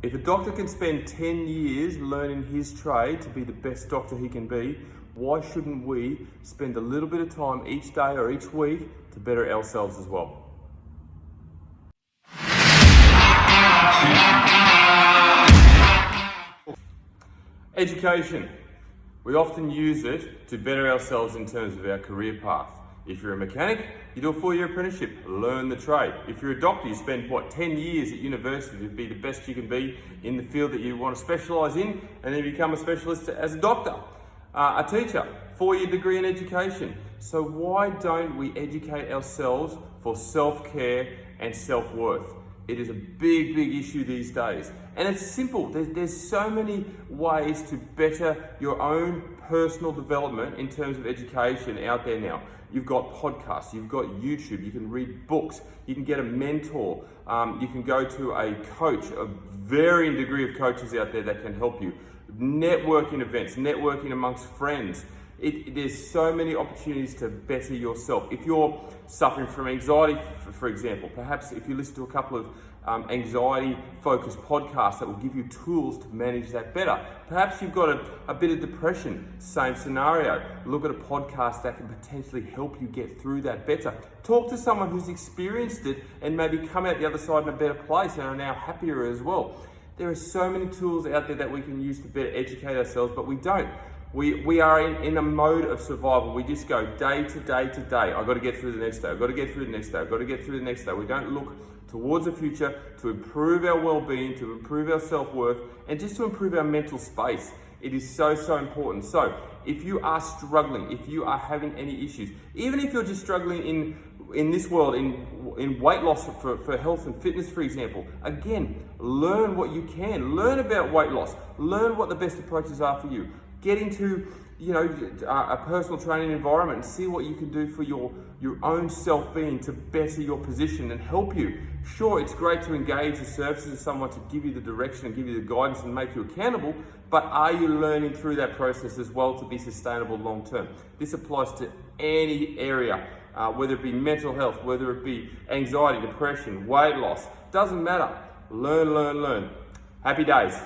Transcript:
If a doctor can spend 10 years learning his trade to be the best doctor he can be, why shouldn't we spend a little bit of time each day or each week to better ourselves as well? Education. We often use it to better ourselves in terms of our career path. If you're a mechanic, you do a 4-year apprenticeship, learn the trade. If you're a doctor, you spend 10 years at university to be the best you can be in the field that you want to specialise in, and then become a specialist as a doctor. A teacher, 4-year degree in education. So why don't we educate ourselves for self-care and self-worth? It is a big issue these days. And it's simple. There's so many ways to better your own personal development in terms of education out there now. You've got podcasts, you've got YouTube, you can read books, you can get a mentor, you can go to a coach, a varying degree of coaches out there that can help you. Networking events, networking amongst friends. There's so many opportunities to better yourself. If you're suffering from anxiety, for example, perhaps if you listen to a couple of anxiety-focused podcasts that will give you tools to manage that better. Perhaps you've got a bit of depression, same scenario. Look at a podcast that can potentially help you get through that better. Talk to someone who's experienced it and maybe come out the other side in a better place and are now happier as well. There are so many tools out there that we can use to better educate ourselves, but we don't. We are in a mode of survival. We just go day to day to day. I've got to get through the next day. I've got to get through the next day. I've got to get through the next day. We don't look towards the future to improve our well-being, to improve our self-worth, and just to improve our mental space. It is so important. So if you are struggling, if you are having any issues, even if you're just struggling in this world, in weight loss for health and fitness, for example, again, learn what you can. Learn about weight loss. Learn what the best approaches are for you. Get into a personal training environment and see what you can do for your own self-being to better your position and help you. Sure, it's great to engage the services of someone to give you the direction and give you the guidance and make you accountable, but are you learning through that process as well to be sustainable long-term? This applies to any area, whether it be mental health, whether it be anxiety, depression, weight loss, doesn't matter. Learn. Happy days.